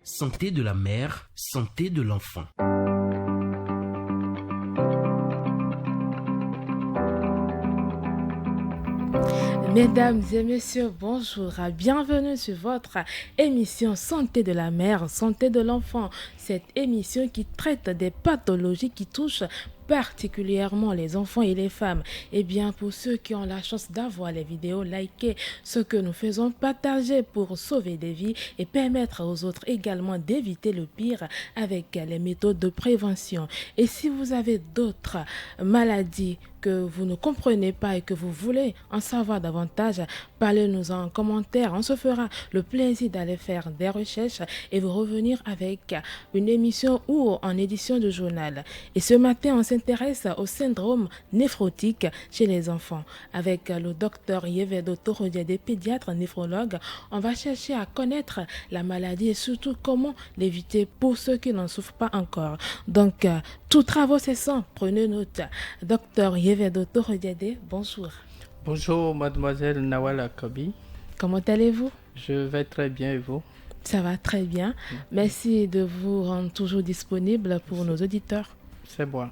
Santé de la mère, santé de l'enfant. Mesdames et messieurs, bonjour, bienvenue sur votre émission Santé de la mère, santé de l'enfant. Cette émission qui traite des pathologies qui touchent particulièrement les enfants et les femmes. Et bien pour ceux qui ont la chance d'avoir les vidéos, likez ce que nous faisons, partager pour sauver des vies et permettre aux autres également d'éviter le pire avec les méthodes de prévention. Et si vous avez d'autres maladies que vous ne comprenez pas et que vous voulez en savoir davantage, parlez-nous en commentaire. On se fera le plaisir d'aller faire des recherches et vous revenir avec une émission ou en édition de journal. Et ce matin, on s'intéresse au syndrome néphrotique chez les enfants. Avec le docteur Yevedo Torodiade, pédiatre néphrologue, on va chercher à connaître la maladie et surtout comment l'éviter pour ceux qui n'en souffrent pas encore. Donc, tous travaux cessants, prenez note. Docteur Yevedo Torodiade, bonjour. Bonjour mademoiselle Nawala Kabi. Comment allez-vous? Je vais très bien et vous? Ça va très bien. Merci de vous rendre toujours disponible pour nos auditeurs. C'est bon.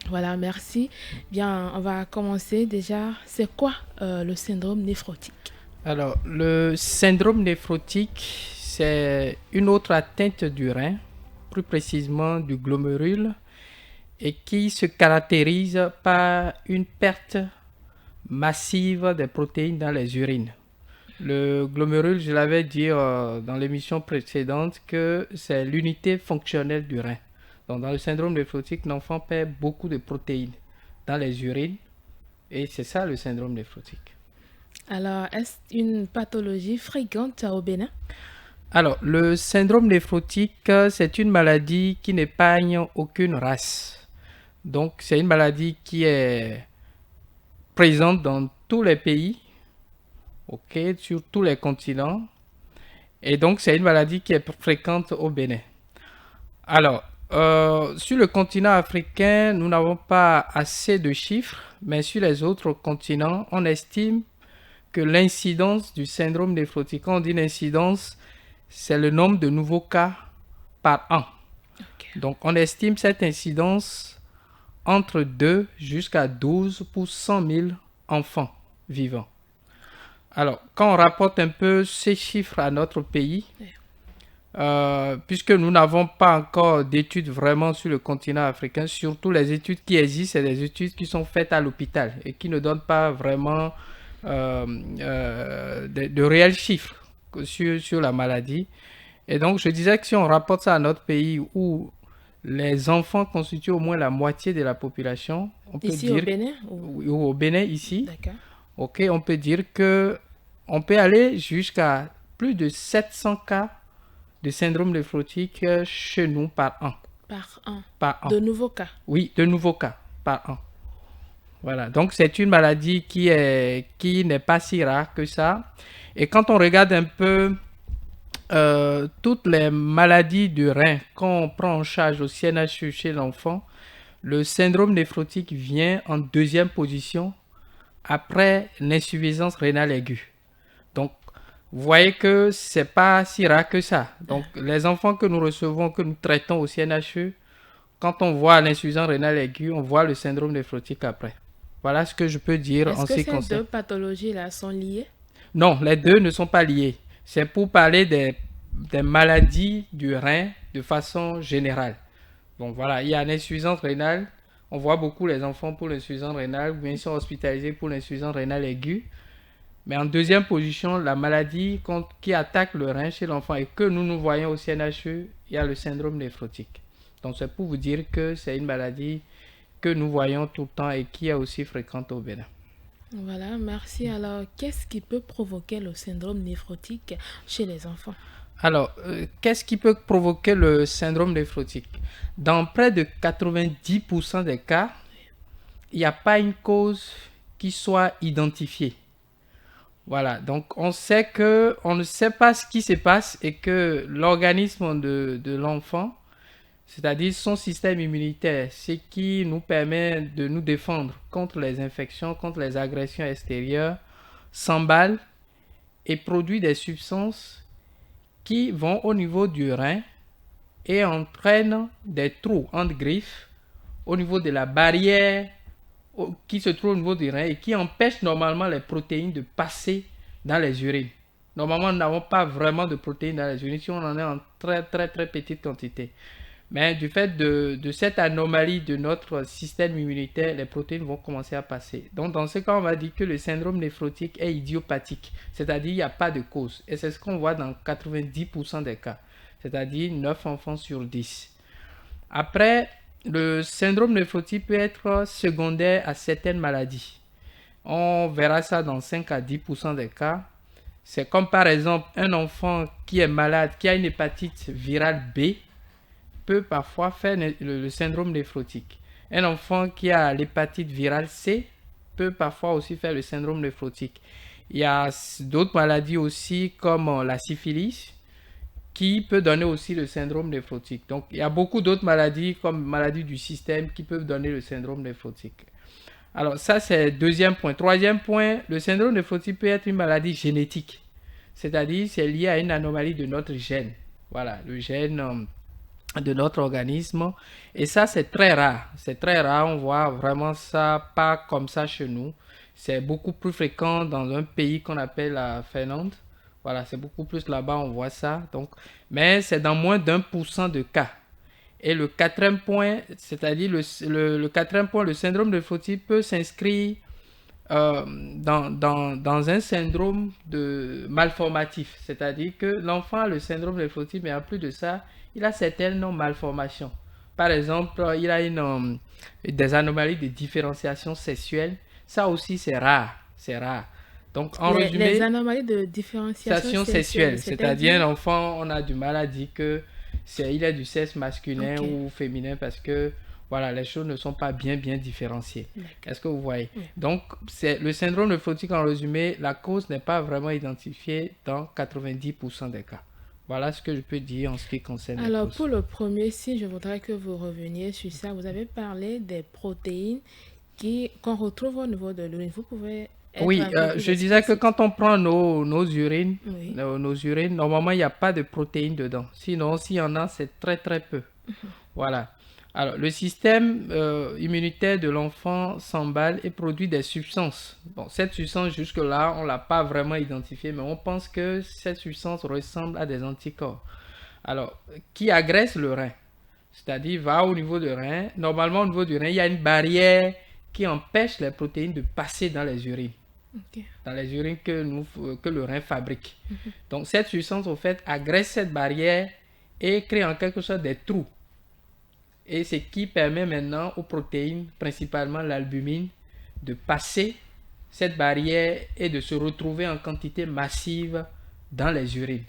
Voilà, merci. Bien, on va commencer déjà. C'est quoi le syndrome néphrotique? Alors, le syndrome néphrotique, c'est une autre atteinte du rein, plus précisément du glomérule, et qui se caractérise par une perte massive des protéines dans les urines. Le glomérule, je l'avais dit dans l'émission précédente que c'est l'unité fonctionnelle du rein. Donc dans le syndrome néphrotique, l'enfant perd beaucoup de protéines dans les urines et c'est ça le syndrome néphrotique. Alors, est-ce une pathologie fréquente au Bénin? Alors, le syndrome néphrotique, c'est une maladie qui n'épargne aucune race. Donc, c'est une maladie qui est présente dans tous les pays, sur tous les continents. Et donc, c'est une maladie qui est fréquente au Bénin. Alors, sur le continent africain, nous n'avons pas assez de chiffres, mais sur les autres continents, on estime que l'incidence du syndrome néphrotique, quand on dit l'incidence, c'est le nombre de nouveaux cas par an. Okay. Donc, on estime cette incidence entre 2 jusqu'à 12 pour 100 000 enfants vivants. Alors, quand on rapporte un peu ces chiffres à notre pays, puisque nous n'avons pas encore d'études vraiment sur le continent africain, surtout les études qui existent, c'est des études qui sont faites à l'hôpital et qui ne donnent pas vraiment de réels chiffres sur la maladie. Et donc, je disais que si on rapporte ça à notre pays où les enfants constituent au moins la moitié de la population, on peut ici dire, au Bénin ou au Bénin ici, d'accord. ok, on peut dire que on peut aller jusqu'à plus de 700 cas de syndrome néphrotique chez nous par an. Par an. Par an. De nouveaux cas. Oui, de nouveaux cas par an. Voilà, donc c'est une maladie qui n'est pas si rare que ça. Et quand on regarde un peu toutes les maladies du rein qu'on prend en charge au CNHU chez l'enfant, le syndrome néphrotique vient en deuxième position après l'insuffisance rénale aiguë. Donc, vous voyez que c'est pas si rare que ça. Donc, les enfants que nous recevons, que nous traitons au CNHU, quand on voit l'insuffisance rénale aiguë, on voit le syndrome néphrotique après. Voilà ce que je peux dire en ce qui concerne. Est-ce que ces deux pathologies-là sont liées? Non, les deux ne sont pas liés. C'est pour parler des maladies du rein de façon générale. Donc voilà, il y a l'insuffisance rénale. On voit beaucoup les enfants pour l'insuffisance rénale, ou bien ils sont hospitalisés pour l'insuffisance rénale aiguë. Mais en deuxième position, la maladie qui attaque le rein chez l'enfant et que nous voyons au CNHU, il y a le syndrome néphrotique. Donc c'est pour vous dire que c'est une maladie que nous voyons tout le temps et qui est aussi fréquente au Bénin. Voilà, merci. Alors, qu'est-ce qui peut provoquer le syndrome néphrotique chez les enfants? Alors, qu'est-ce qui peut provoquer le syndrome néphrotique? Dans près de 90% des cas, il n'y a pas une cause qui soit identifiée. Voilà, donc on ne sait pas ce qui se passe et que l'organisme de l'enfant, c'est-à-dire son système immunitaire, ce qui nous permet de nous défendre contre les infections, contre les agressions extérieures, s'emballe et produit des substances qui vont au niveau du rein et entraînent des trous entre griffes au niveau de la barrière qui se trouve au niveau du rein et qui empêchent normalement les protéines de passer dans les urines. Normalement, nous n'avons pas vraiment de protéines dans les urines si on en est en très très très petite quantité. Mais du fait de cette anomalie de notre système immunitaire, les protéines vont commencer à passer. Donc dans ce cas, on va dire que le syndrome néphrotique est idiopathique, c'est-à-dire il n'y a pas de cause. Et c'est ce qu'on voit dans 90% des cas, c'est-à-dire 9 enfants sur 10. Après, le syndrome néphrotique peut être secondaire à certaines maladies. On verra ça dans 5 à 10% des cas. C'est comme par exemple un enfant qui est malade, qui a une hépatite virale B, peut parfois faire le syndrome néphrotique. Un enfant qui a l'hépatite virale C peut parfois aussi faire le syndrome néphrotique. Il y a d'autres maladies aussi comme la syphilis qui peut donner aussi le syndrome néphrotique. Donc il y a beaucoup d'autres maladies comme maladies du système qui peuvent donner le syndrome néphrotique. Alors ça c'est le deuxième point. Troisième point, le syndrome néphrotique peut être une maladie génétique. C'est-à-dire c'est lié à une anomalie de notre gène. Voilà, le gène de notre organisme. Et ça c'est très rare. C'est très rare, on voit vraiment ça pas comme ça chez nous. C'est beaucoup plus fréquent dans un pays qu'on appelle la Finlande. Voilà, c'est beaucoup plus là-bas, on voit ça. Donc, mais c'est dans moins d'1% de cas. Et le quatrième point, c'est-à-dire le quatrième point, le syndrome néphrotique peut s'inscrire dans un syndrome de malformatif. C'est-à-dire que l'enfant a le syndrome néphrotique, mais en plus de ça, il a certaines malformations. Par exemple, il a des anomalies de différenciation sexuelle. Ça aussi, c'est rare. C'est rare. Donc, en résumé, les anomalies de différenciation sexuelle, c'est-à-dire l'enfant, on a du mal à dire que il est du sexe masculin ou féminin parce que voilà, les choses ne sont pas bien différenciées. Est-ce que vous voyez? Oui. Donc, c'est le syndrome néphrotique, en résumé, la cause n'est pas vraiment identifiée dans 90% des cas. Voilà ce que je peux dire en ce qui concerne les Alors, causes. pour le premier, si je voudrais que vous reveniez sur ça, vous avez parlé des protéines qu'on retrouve au niveau de l'urine. Vous pouvez... Oui, je disais que quand on prend nos urines, oui, nos urines, normalement, il n'y a pas de protéines dedans. Sinon, s'il y en a, c'est très, très peu. Voilà. Alors, le système immunitaire de l'enfant s'emballe et produit des substances. Bon, cette substance, jusque-là, on ne l'a pas vraiment identifiée, mais on pense que cette substance ressemble à des anticorps. Alors, qui agresse le rein. C'est-à-dire, va au niveau du rein. Normalement, au niveau du rein, il y a une barrière qui empêche les protéines de passer dans les urines. Okay. Dans les urines que le rein fabrique. Donc, cette substance, au fait, agresse cette barrière et crée en quelque sorte des trous. Et c'est ce qui permet maintenant aux protéines, principalement l'albumine, de passer cette barrière et de se retrouver en quantité massive dans les urines.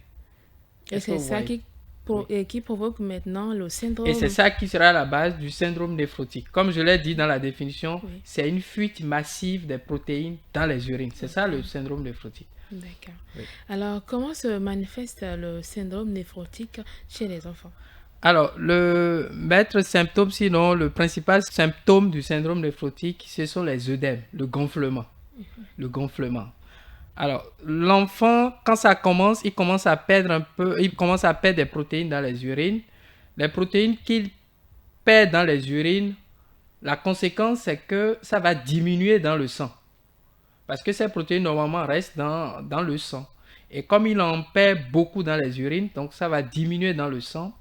Et c'est ça qui provoque maintenant le syndrome. Et c'est ça qui sera la base du syndrome néphrotique. Comme je l'ai dit dans la définition, oui, c'est une fuite massive des protéines dans les urines. C'est ça le syndrome néphrotique. D'accord. Oui. Alors, comment se manifeste le syndrome néphrotique chez les enfants? Alors, le maître symptôme, sinon le principal symptôme du syndrome néphrotique, ce sont les œdèmes, le gonflement. Le gonflement. Alors, l'enfant, quand ça commence, il commence à perdre des protéines dans les urines. Les protéines qu'il perd dans les urines, la conséquence, c'est que ça va diminuer dans le sang. Parce que ces protéines, normalement, restent dans le sang. Et comme il en perd beaucoup dans les urines, donc ça va diminuer dans le sang.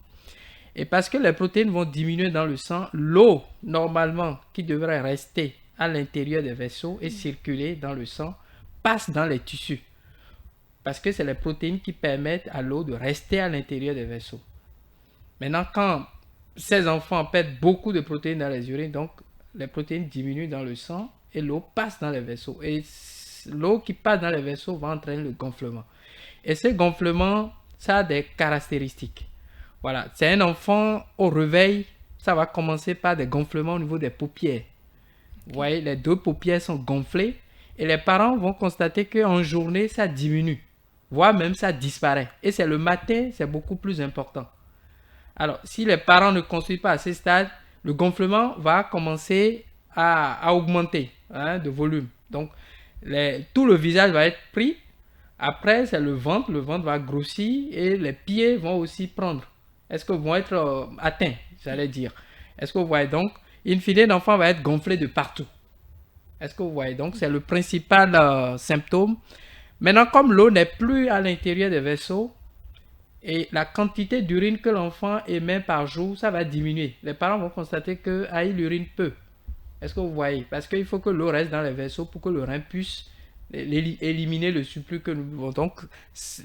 Et parce que les protéines vont diminuer dans le sang, l'eau, normalement, qui devrait rester à l'intérieur des vaisseaux et circuler dans le sang, passe dans les tissus. Parce que c'est les protéines qui permettent à l'eau de rester à l'intérieur des vaisseaux. Maintenant, quand ces enfants perdent beaucoup de protéines dans les urines, donc les protéines diminuent dans le sang et l'eau passe dans les vaisseaux. Et l'eau qui passe dans les vaisseaux va entraîner le gonflement. Et ce gonflement, ça a des caractéristiques. Voilà, c'est un enfant au réveil, ça va commencer par des gonflements au niveau des paupières. Vous voyez, les deux paupières sont gonflées et les parents vont constater qu'en journée, ça diminue, voire même ça disparaît. Et c'est le matin, c'est beaucoup plus important. Alors, si les parents ne consultent pas à ce stade, le gonflement va commencer à augmenter de volume. Donc, tout le visage va être pris Après, c'est le ventre va grossir et les pieds vont aussi prendre. Est-ce que vont être atteints, j'allais dire. Est-ce que vous voyez donc, in fine, l'enfant va être gonflé de partout. Est-ce que vous voyez donc, c'est le principal symptôme. Maintenant, comme l'eau n'est plus à l'intérieur des vaisseaux, et la quantité d'urine que l'enfant émet par jour, ça va diminuer. Les parents vont constater que il urine peu. Est-ce que vous voyez? Parce qu'il faut que l'eau reste dans les vaisseaux pour que le rein puisse éliminer le surplus que nous avons. Donc,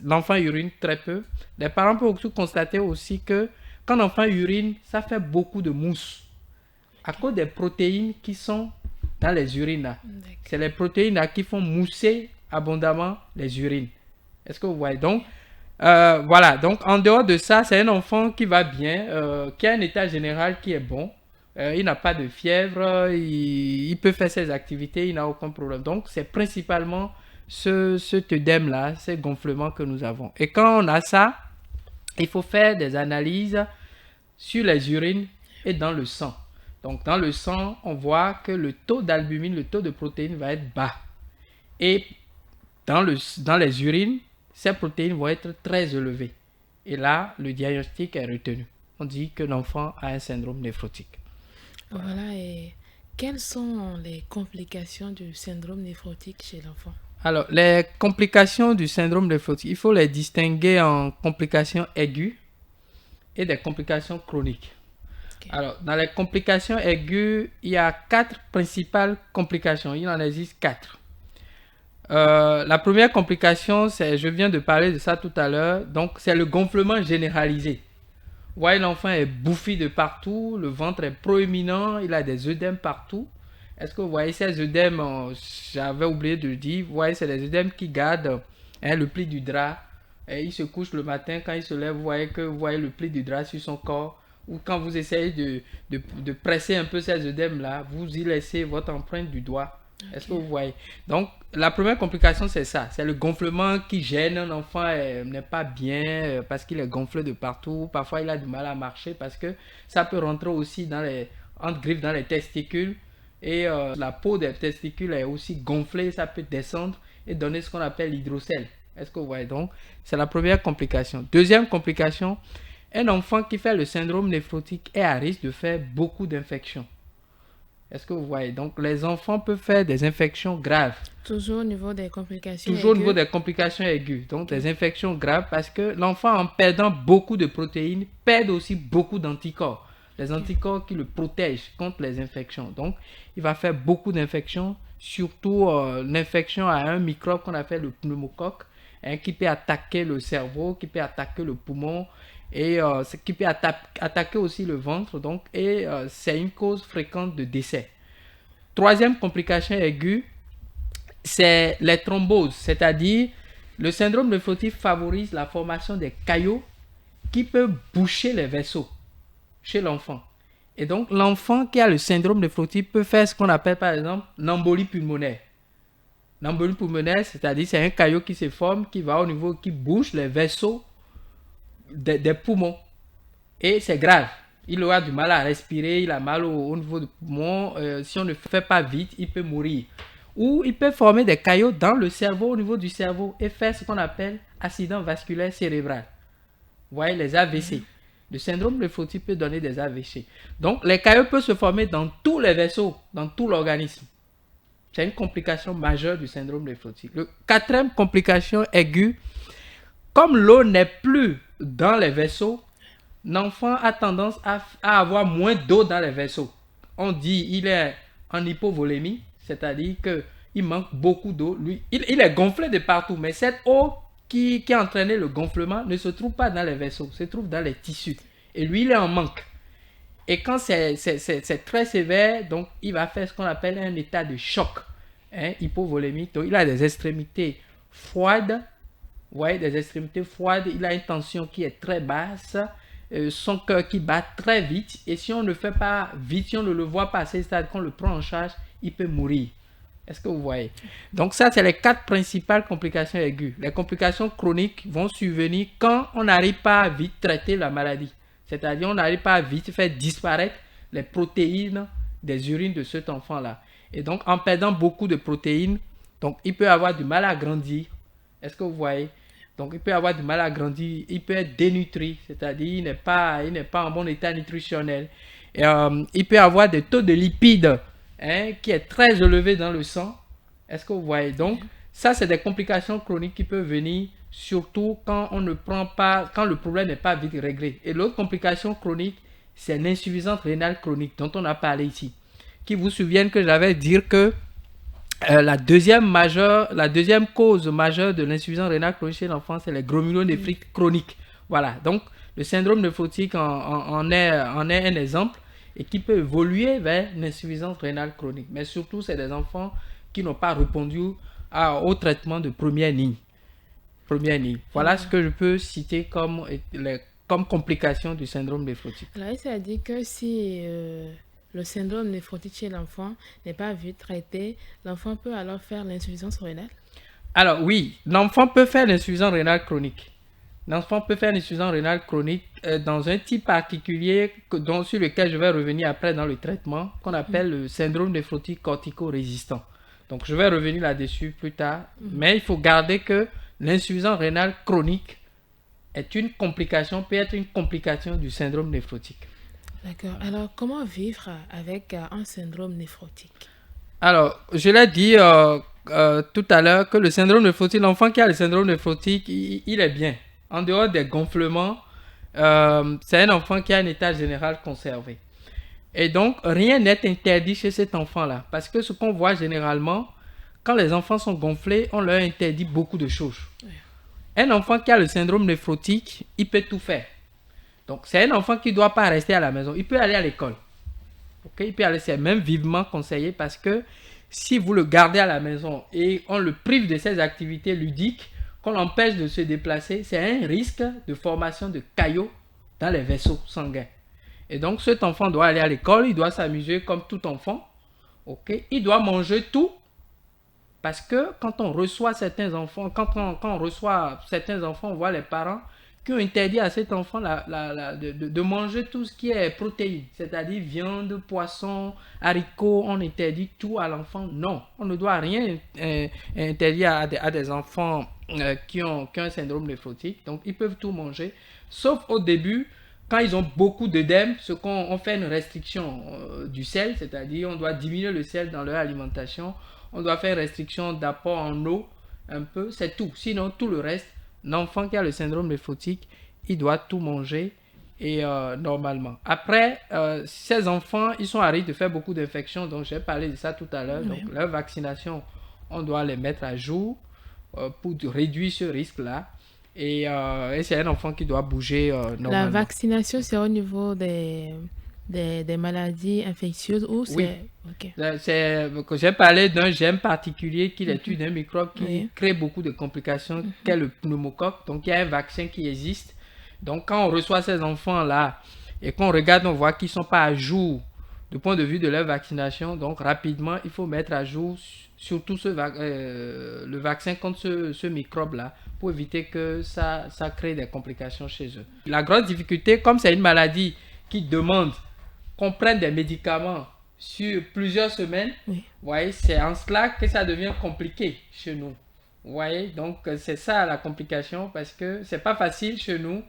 l'enfant urine très peu. Les parents peuvent aussi constater aussi que quand l'enfant urine, ça fait beaucoup de mousse. À cause des protéines qui sont dans les urines là. C'est les protéines là qui font mousser abondamment les urines. Est-ce que vous voyez? Donc, voilà. Donc, en dehors de ça, c'est un enfant qui va bien, qui a un état général qui est bon. Il n'a pas de fièvre, il peut faire ses activités, il n'a aucun problème. Donc, c'est principalement cet œdème-là, ces gonflements que nous avons. Et quand on a ça, il faut faire des analyses sur les urines et dans le sang. Donc, dans le sang, on voit que le taux d'albumine, le taux de protéines va être bas. Et dans les urines, ces protéines vont être très élevées. Et là, le diagnostic est retenu. On dit que l'enfant a un syndrome néphrotique. Voilà, et quelles sont les complications du syndrome néphrotique chez l'enfant? Alors, les complications du syndrome néphrotique, il faut les distinguer en complications aiguës et des complications chroniques. Okay. Alors, dans les complications aiguës, il y a 4 principales complications. Il en existe 4. La première complication, c'est, je viens de parler de ça tout à l'heure, donc c'est le gonflement généralisé. Vous voyez, l'enfant est bouffi de partout, le ventre est proéminent, il a des œdèmes partout. Est-ce que vous voyez ces œdèmes, j'avais oublié de le dire, vous voyez, c'est des œdèmes qui gardent le pli du drap. Et il se couche le matin, quand il se lève, vous voyez le pli du drap sur son corps. Ou quand vous essayez de presser un peu ces œdèmes-là, vous y laissez votre empreinte du doigt. Okay. Est-ce que vous voyez? Donc, la première complication, c'est ça. C'est le gonflement qui gêne. Un enfant n'est pas bien parce qu'il est gonflé de partout. Parfois, il a du mal à marcher parce que ça peut rentrer aussi entre griffes dans les testicules. Et la peau des testicules est aussi gonflée. Ça peut descendre et donner ce qu'on appelle l'hydrocèle. Est-ce que vous voyez? Donc, c'est la première complication. Deuxième complication, un enfant qui fait le syndrome néphrotique est à risque de faire beaucoup d'infections. Est-ce que vous voyez? Donc, les enfants peuvent faire des infections graves. Toujours au niveau des complications aiguës. Toujours au niveau des complications aiguës. Donc, des infections graves parce que l'enfant, en perdant beaucoup de protéines, perd aussi beaucoup d'anticorps. Les anticorps qui le protègent contre les infections. Donc, il va faire beaucoup d'infections, surtout l'infection à un microbe qu'on appelle le pneumocoque, qui peut attaquer le cerveau, qui peut attaquer le poumon, et qui peut attaquer aussi le ventre, donc, et c'est une cause fréquente de décès. Troisième complication aiguë, c'est les thromboses, c'est-à-dire le syndrome néphrotique favorise la formation des caillots qui peuvent boucher les vaisseaux chez l'enfant. Et donc, l'enfant qui a le syndrome néphrotique peut faire ce qu'on appelle par exemple l'embolie pulmonaire. L'embolie pulmonaire, c'est-à-dire c'est un caillot qui se forme, qui va au niveau, qui bouche les vaisseaux des poumons. Et c'est grave. Il aura du mal à respirer, il a mal au niveau du poumon. Si on ne fait pas vite, il peut mourir. Ou il peut former des caillots dans le cerveau, au niveau du cerveau, et faire ce qu'on appelle accident vasculaire cérébral. Vous voyez, les AVC. Le syndrome néphrotique peut donner des AVC. Donc, les caillots peuvent se former dans tous les vaisseaux, dans tout l'organisme. C'est une complication majeure du syndrome néphrotique. Le quatrième complication aiguë, comme l'eau n'est plus dans les vaisseaux, l'enfant a tendance à avoir moins d'eau dans les vaisseaux. On dit qu'il est en hypovolémie, c'est-à-dire qu'il manque beaucoup d'eau. Lui, il est gonflé de partout, mais cette eau qui a entraîné le gonflement ne se trouve pas dans les vaisseaux, se trouve dans les tissus. Et lui, il est en manque. Et quand c'est très sévère, donc il va faire ce qu'on appelle un état de choc, hypovolémique. Donc il a des extrémités froides. Vous voyez, des extrémités froides, il a une tension qui est très basse, son cœur qui bat très vite, et si on ne fait pas vite, si on ne le voit pas à ce stade, qu'on le prend en charge, il peut mourir. Est-ce que vous voyez? Donc ça, c'est les 4 principales complications aiguës. Les complications chroniques vont survenir quand on n'arrive pas à vite traiter la maladie. C'est-à-dire on n'arrive pas à vite faire disparaître les protéines des urines de cet enfant-là. Et donc, en perdant beaucoup de protéines, donc il peut avoir du mal à grandir. Est-ce que vous voyez? Donc, il peut avoir du mal à grandir, il peut être dénutri, c'est-à-dire il n'est pas en bon état nutritionnel. Et, il peut avoir des taux de lipides qui est très élevé dans le sang. Est-ce que vous voyez? Donc, ça, c'est des complications chroniques qui peuvent venir surtout quand on ne prend pas, quand le problème n'est pas vite réglé. Et l'autre complication chronique, c'est l'insuffisance rénale chronique dont on a parlé ici. Qui vous souviennent que j'avais dit que la deuxième cause majeure de l'insuffisance rénale chronique chez l'enfant, c'est les glomérulonéphrites chroniques. Voilà, donc le syndrome néphrotique en est un exemple et qui peut évoluer vers l'insuffisance rénale chronique. Mais surtout, c'est des enfants qui n'ont pas répondu au traitement de première ligne. Voilà ce que je peux citer comme complications du syndrome néphrotique. Alors, ça a dit que si le syndrome néphrotique chez l'enfant n'est pas vu traité, l'enfant peut alors faire l'insuffisance rénale? Alors oui, l'enfant peut faire l'insuffisance rénale chronique. L'enfant peut faire l'insuffisance rénale chronique dans un type particulier sur lequel je vais revenir après dans le traitement, qu'on appelle le syndrome néphrotique cortico-résistant. Donc je vais revenir là-dessus plus tard, mais il faut garder que l'insuffisance rénale chronique peut être une complication du syndrome néphrotique. D'accord. Alors, comment vivre avec un syndrome néphrotique? Alors, je l'ai dit tout à l'heure que le syndrome néphrotique, l'enfant qui a le syndrome néphrotique, il est bien. En dehors des gonflements, c'est un enfant qui a un état général conservé. Et donc, rien n'est interdit chez cet enfant-là. Parce que ce qu'on voit généralement, quand les enfants sont gonflés, on leur interdit beaucoup de choses. Oui. Un enfant qui a le syndrome néphrotique, il peut tout faire. Donc, c'est un enfant qui ne doit pas rester à la maison. Il peut aller à l'école. Okay? Il peut aller, c'est même vivement conseillé parce que si vous le gardez à la maison et on le prive de ses activités ludiques, qu'on l'empêche de se déplacer, c'est un risque de formation de caillots dans les vaisseaux sanguins. Et donc, cet enfant doit aller à l'école, il doit s'amuser comme tout enfant. Okay? Il doit manger tout. Parce que quand on reçoit certains enfants, on voit les parents qui ont interdit à cet enfant de manger tout ce qui est protéines, c'est-à-dire viande, poisson, haricots, on interdit tout à l'enfant. Non, on ne doit rien interdire à des enfants qui ont un syndrome néphrotique. Donc, ils peuvent tout manger, sauf au début, quand ils ont beaucoup d'œdème, on fait une restriction du sel, c'est-à-dire on doit diminuer le sel dans leur alimentation, on doit faire une restriction d'apport en eau, un peu, c'est tout. Sinon, tout le reste, l'enfant qui a le syndrome néphrotique, il doit tout manger et normalement. Après, ces enfants, ils sont à risque de faire beaucoup d'infections, donc j'ai parlé de ça tout à l'heure. Oui. Donc, leur vaccination, on doit les mettre à jour pour réduire ce risque-là. Et c'est un enfant qui doit bouger normalement. La vaccination, c'est au niveau des maladies infectieuses ou c'est... Oui. Okay. J'ai parlé d'un gène particulier qui est d'un microbe qui crée beaucoup de complications, qu'est le pneumocoque. Donc, il y a un vaccin qui existe. Donc, quand on reçoit ces enfants-là et qu'on regarde, on voit qu'ils ne sont pas à jour du point de vue de leur vaccination. Donc, rapidement, il faut mettre à jour surtout le vaccin contre ce microbe-là pour éviter que ça crée des complications chez eux. La grosse difficulté, comme c'est une maladie qui demande qu'on prenne des médicaments sur plusieurs semaines, voyez, c'est en cela que ça devient compliqué chez nous. Vous voyez, donc c'est ça la complication parce que c'est pas facile chez nous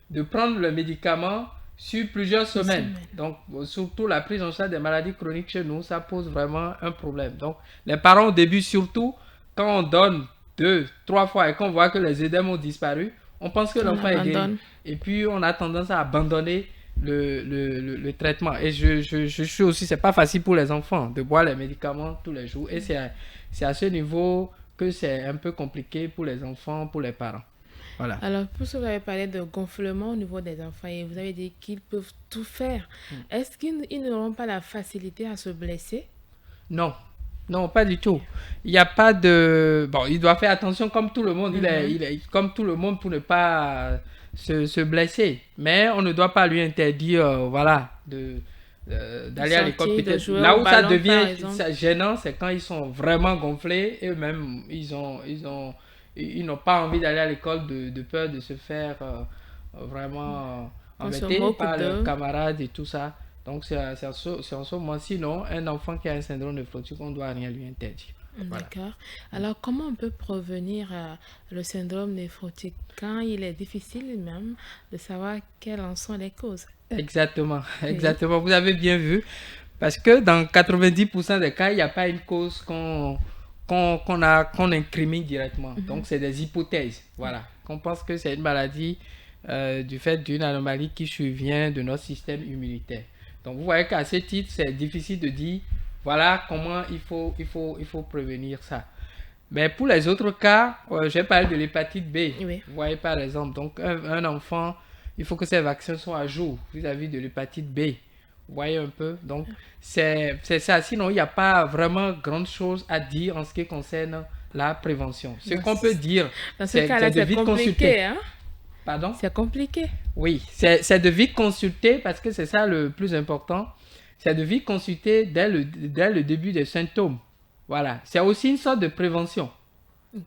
de prendre le médicament sur plusieurs semaines. Donc, surtout la prise en charge des maladies chroniques chez nous, ça pose vraiment un problème. Donc, les parents au début, surtout, quand on donne 2, 3 fois et qu'on voit que les œdèmes ont disparu, on pense que l'enfant est guéri. Et puis, on a tendance à abandonner le traitement. Et je suis aussi, c'est pas facile pour les enfants de boire les médicaments tous les jours. Et c'est à ce niveau que c'est un peu compliqué pour les enfants, pour les parents. Voilà. Alors, pour ce que vous avez parlé de gonflement au niveau des enfants et vous avez dit qu'ils peuvent tout faire, est-ce qu'ils n'auront pas la facilité à se blesser? Non, pas du tout. Il n'y a pas de... Bon, il doit faire attention comme tout le monde. Il est comme tout le monde pour ne pas se blesser. Mais on ne doit pas lui interdire, d'aller à l'école. Peut-être là où ça devient gênant, c'est quand ils sont vraiment gonflés et eux-mêmes, ils n'ont pas envie d'aller à l'école de peur de se faire vraiment embêter par leurs camarades et tout ça. Donc, c'est en ce moment. Sinon, un enfant qui a un syndrome néphrotique, on ne doit rien lui interdire. Voilà. D'accord. Alors, comment on peut prévenir le syndrome néphrotique quand il est difficile même de savoir quelles en sont les causes? Exactement, Oui. exactement. Vous avez bien vu. Parce que dans 90% des cas, il n'y a pas une cause qu'on incrimine directement. Donc, c'est des hypothèses. Voilà. Qu'on pense que c'est une maladie du fait d'une anomalie qui survient de notre système immunitaire. Donc, vous voyez qu'à ce titre, c'est difficile de dire, voilà comment il faut prévenir ça. Mais pour les autres cas, j'ai parlé de l'hépatite B. Oui. Vous voyez par exemple, donc un enfant, il faut que ses vaccins soient à jour vis-à-vis de l'hépatite B. Vous voyez un peu? Donc, c'est ça. Sinon, il n'y a pas vraiment grande chose à dire en ce qui concerne la prévention. Ce Dans qu'on ce peut dire, dans ce c'est cas-là, de c'est vite consulter. compliqué, hein? Pardon? C'est compliqué. Oui, c'est de vite consulter parce que c'est ça le plus important. C'est de vite consulter dès le début des symptômes. Voilà. C'est aussi une sorte de prévention.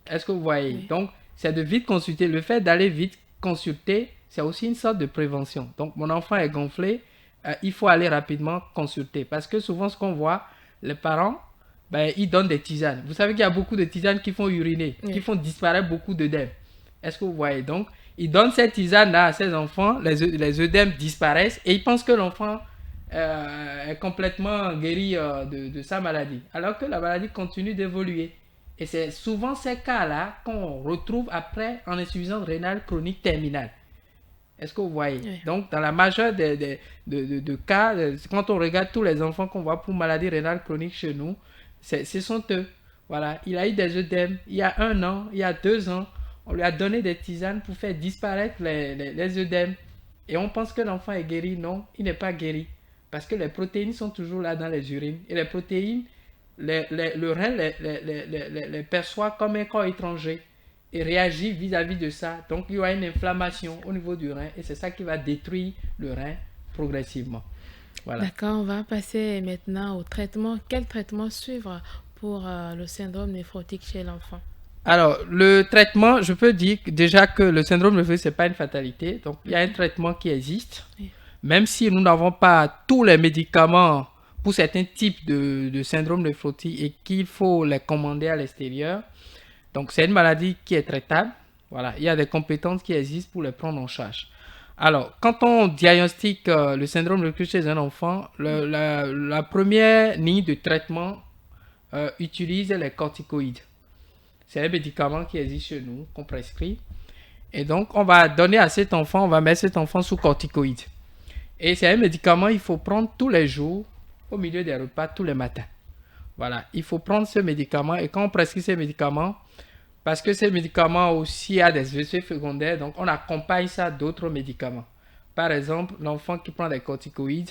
Est-ce que vous voyez? Oui. Donc, c'est de vite consulter. Le fait d'aller vite consulter, c'est aussi une sorte de prévention. Donc, mon enfant est gonflé, il faut aller rapidement consulter. Parce que souvent, ce qu'on voit, les parents, ben, ils donnent des tisanes. Vous savez qu'il y a beaucoup de tisanes qui font uriner, Oui. qui font disparaître beaucoup d'œdèmes. Est-ce que vous voyez? Donc, ils donnent cette tisane-là à ses enfants, les œdèmes disparaissent et ils pensent que l'enfant est complètement guéri de sa maladie. Alors que la maladie continue d'évoluer. Et c'est souvent ces cas-là qu'on retrouve après en insuffisance rénale chronique terminale. Est-ce que vous voyez? Oui. Donc, dans la majeure de cas, quand on regarde tous les enfants qu'on voit pour maladie rénale chronique chez nous, ce sont eux. Voilà, il a eu des œdèmes il y a 1 an, il y a 2 ans. On lui a donné des tisanes pour faire disparaître les œdèmes. Et on pense que l'enfant est guéri. Non, il n'est pas guéri. Parce que les protéines sont toujours là dans les urines. Et les protéines, le rein les perçoit comme un corps étranger et réagit vis-à-vis de ça. Donc, il y aura une inflammation au niveau du rein et c'est ça qui va détruire le rein progressivement. Voilà. D'accord, on va passer maintenant au traitement. Quel traitement suivre pour le syndrome néphrotique chez l'enfant? Alors, le traitement, je peux dire déjà que le syndrome néphrotique, ce n'est pas une fatalité. Donc, il y a un traitement qui existe. Oui. Même si nous n'avons pas tous les médicaments pour certains types de syndrome néphrotique et qu'il faut les commander à l'extérieur. Donc, c'est une maladie qui est traitable. Voilà, il y a des compétences qui existent pour les prendre en charge. Alors, quand on diagnostique le syndrome néphrotique chez un enfant, la première ligne de traitement utilise les corticoïdes. C'est un médicament qui existe chez nous, qu'on prescrit. Et donc, on va donner à cet enfant, on va mettre cet enfant sous corticoïdes. Et c'est un médicament qu'il faut prendre tous les jours, au milieu des repas, tous les matins. Voilà, il faut prendre ce médicament. Et quand on prescrit ces médicaments, parce que ces médicaments aussi a des effets secondaires, donc on accompagne ça d'autres médicaments. Par exemple, l'enfant qui prend des corticoïdes,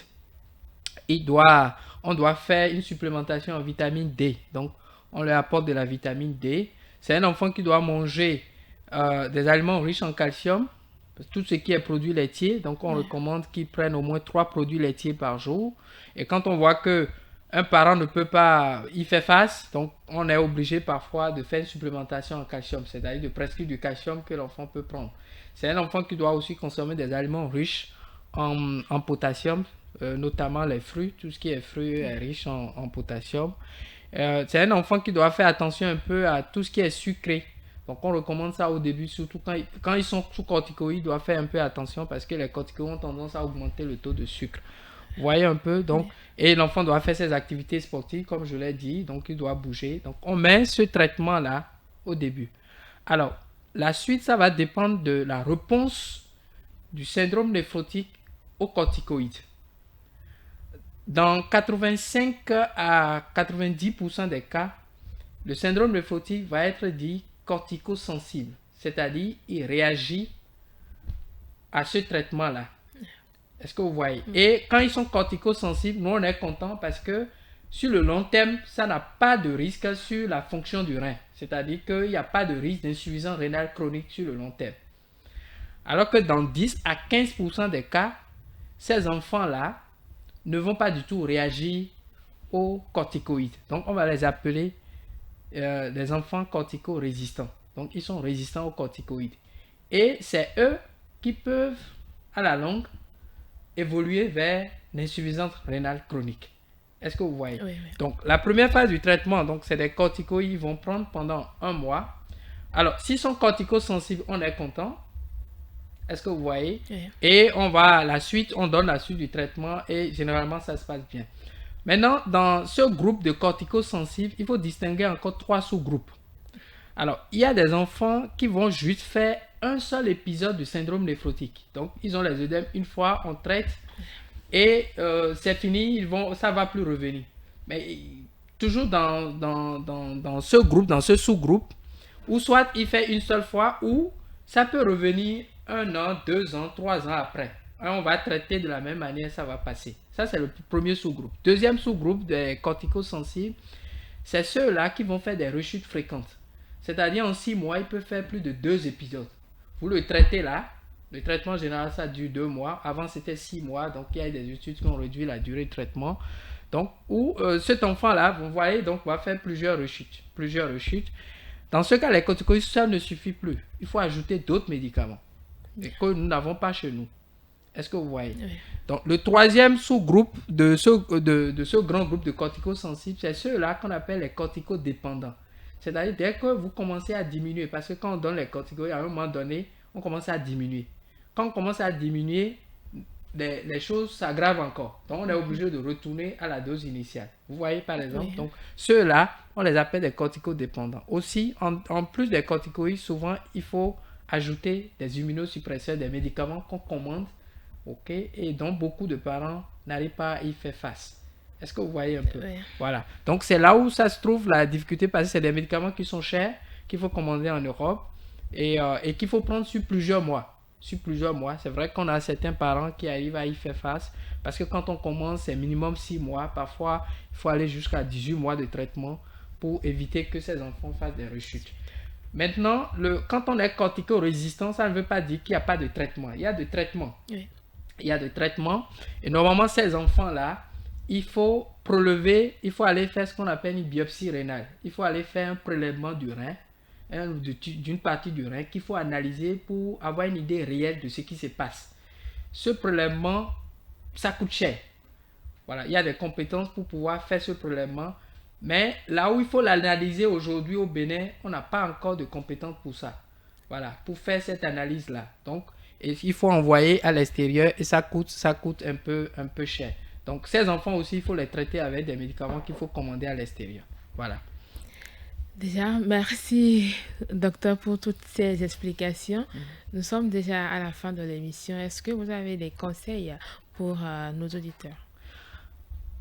on doit faire une supplémentation en vitamine D. Donc, on lui apporte de la vitamine D. C'est un enfant qui doit manger des aliments riches en calcium, tout ce qui est produit laitier. Donc, on recommande qu'ils prennent au moins 3 produits laitiers par jour. Et quand on voit que un parent ne peut pas y faire face, donc on est obligé parfois de faire une supplémentation en calcium, c'est-à-dire de prescrire du calcium que l'enfant peut prendre. C'est un enfant qui doit aussi consommer des aliments riches en potassium, notamment les fruits. Tout ce qui est fruits est riche en potassium. C'est un enfant qui doit faire attention un peu à tout ce qui est sucré. Donc on recommande ça au début, surtout quand ils sont sous corticoïdes, ils doivent faire un peu attention parce que les corticoïdes ont tendance à augmenter le taux de sucre. Vous voyez un peu, donc, et l'enfant doit faire ses activités sportives, comme je l'ai dit, donc il doit bouger. Donc on met ce traitement-là au début. Alors, la suite, ça va dépendre de la réponse du syndrome néphrotique aux corticoïdes. Dans 85 à 90% des cas, le syndrome néphrotique va être dit corticosensible, c'est-à-dire il réagit à ce traitement-là. Est-ce que vous voyez? Et quand ils sont corticosensibles, nous on est content parce que sur le long terme, ça n'a pas de risque sur la fonction du rein. C'est-à-dire qu'il n'y a pas de risque d'insuffisance rénale chronique sur le long terme. Alors que dans 10 à 15% des cas, ces enfants-là ne vont pas du tout réagir aux corticoïdes. Donc on va les appeler des enfants cortico-résistants. Donc ils sont résistants aux corticoïdes. Et c'est eux qui peuvent, à la longue, évoluer vers l'insuffisance rénale chronique. Est-ce que vous voyez? Oui, oui. Donc, la première phase du traitement, donc, c'est des corticoïdes, ils vont prendre pendant 1 mois. Alors, s'ils sont corticosensibles, on est content. Est-ce que vous voyez? Oui. Et on va à la suite, on donne la suite du traitement et généralement, ça se passe bien. Maintenant, dans ce groupe de corticosensibles, il faut distinguer encore 3 sous-groupes. Alors, il y a des enfants qui vont juste faire un seul épisode du syndrome néphrotique. Donc, ils ont les œdèmes une fois, on traite et c'est fini, ça ne va plus revenir. Mais toujours dans ce groupe, dans ce sous-groupe, ou soit il fait une seule fois, ou ça peut revenir 1 an, 2 ans, 3 ans après. Et on va traiter de la même manière, ça va passer. Ça, c'est le premier sous-groupe. Deuxième sous-groupe des corticosensibles, c'est ceux-là qui vont faire des rechutes fréquentes. C'est-à-dire en 6 mois, il peut faire plus de 2 épisodes. Vous le traitez là. Le traitement général, ça dure 2 mois. Avant, c'était 6 mois. Donc, il y a des études qui ont réduit la durée de traitement. Donc, cet enfant-là, vous voyez, donc, va faire plusieurs rechutes. Dans ce cas, les corticoïdes, ça ne suffit plus. Il faut ajouter d'autres médicaments que nous n'avons pas chez nous. Est-ce que vous voyez? Oui. Donc, le troisième sous-groupe de ce grand groupe de corticosensibles, c'est ceux-là qu'on appelle les corticodépendants. C'est-à-dire, dès que vous commencez à diminuer, parce que quand on donne les corticoïdes, à un moment donné, on commence à diminuer. Quand on commence à diminuer, les choses s'aggravent encore. Donc, on est obligé de retourner à la dose initiale. Vous voyez, par exemple? Oui. Donc, ceux-là, on les appelle des corticodépendants. Aussi, en plus des corticoïdes, souvent, il faut ajouter des immunosuppresseurs, des médicaments qu'on commande, ok, et dont beaucoup de parents n'arrivent pas à y faire face. Est-ce que vous voyez un peu? Oui. Voilà. Donc, c'est là où ça se trouve la difficulté, parce que c'est des médicaments qui sont chers, qu'il faut commander en Europe et qu'il faut prendre sur plusieurs mois. C'est vrai qu'on a certains parents qui arrivent à y faire face, parce que quand on commence, c'est minimum 6 mois. Parfois, il faut aller jusqu'à 18 mois de traitement pour éviter que ces enfants fassent des rechutes. Maintenant, quand on est cortico-résistant, ça ne veut pas dire qu'il n'y a pas de traitement. Il y a de traitement. Oui. Il y a de traitement. Et normalement, ces enfants-là, il faut prélever, il faut aller faire ce qu'on appelle une biopsie rénale. Il faut aller faire un prélèvement du rein, d'une partie du rein qu'il faut analyser pour avoir une idée réelle de ce qui se passe. Ce prélèvement, ça coûte cher. Voilà, il y a des compétences pour pouvoir faire ce prélèvement. Mais là où il faut l'analyser aujourd'hui au Bénin, on n'a pas encore de compétences pour ça. Voilà, pour faire cette analyse-là. Donc, il faut envoyer à l'extérieur et ça coûte un peu cher. Donc, ces enfants aussi, il faut les traiter avec des médicaments qu'il faut commander à l'extérieur. Voilà. Déjà, merci, docteur, pour toutes ces explications. Nous sommes déjà à la fin de l'émission. Est-ce que vous avez des conseils pour nos auditeurs?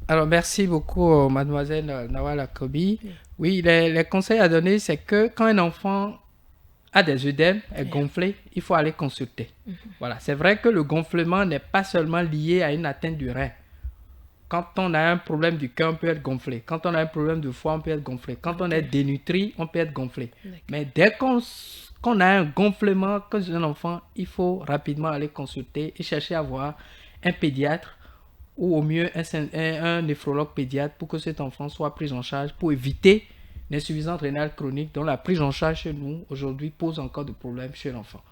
Alors, merci beaucoup, mademoiselle Nawal Kobi. Oui, les conseils à donner, c'est que quand un enfant a des œdèmes, est gonflé, il faut aller consulter. Voilà, c'est vrai que le gonflement n'est pas seulement lié à une atteinte du rein. Quand on a un problème du cœur, on peut être gonflé. Quand on a un problème de foie, on peut être gonflé. Quand on est dénutri, on peut être gonflé. Mais dès qu'on a un gonflement, quand c'est un enfant, il faut rapidement aller consulter et chercher à voir un pédiatre ou au mieux un néphrologue pédiatre pour que cet enfant soit pris en charge pour éviter l'insuffisance rénale chronique dont la prise en charge chez nous aujourd'hui pose encore de problèmes chez l'enfant.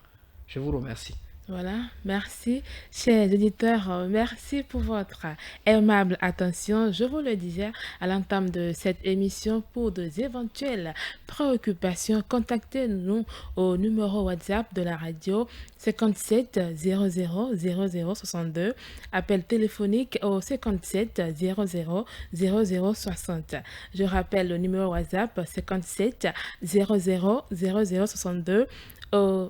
Je vous remercie. Voilà, merci, chers auditeurs, merci pour votre aimable attention. Je vous le disais à l'entame de cette émission, pour des éventuelles préoccupations, contactez-nous au numéro WhatsApp de la radio 57 00 00 62, appel téléphonique au 57 00 00 60. Je rappelle le numéro WhatsApp 57 00 00 62.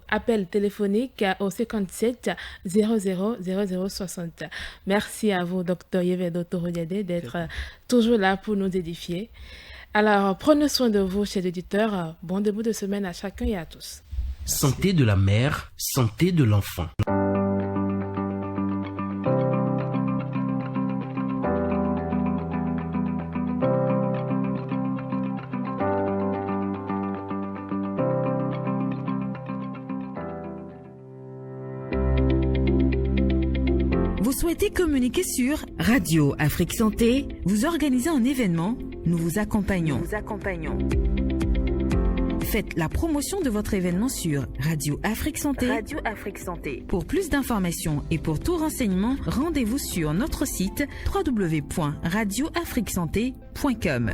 Appel téléphonique au 57 00 00 60. Merci à vous, Dr Yevedo Torodiade, d'être toujours là pour nous édifier. Alors, prenez soin de vous, chers auditeurs. Bon début de semaine à chacun et à tous. Merci. Santé de la mère, santé de l'enfant. Vous souhaitez communiquer sur Radio Afrique Santé? Vous organisez un événement? Nous vous accompagnons. Faites la promotion de votre événement sur Radio Afrique Santé. Radio Afrique Santé. Pour plus d'informations et pour tout renseignement, rendez-vous sur notre site www.radioafriquesanté.com.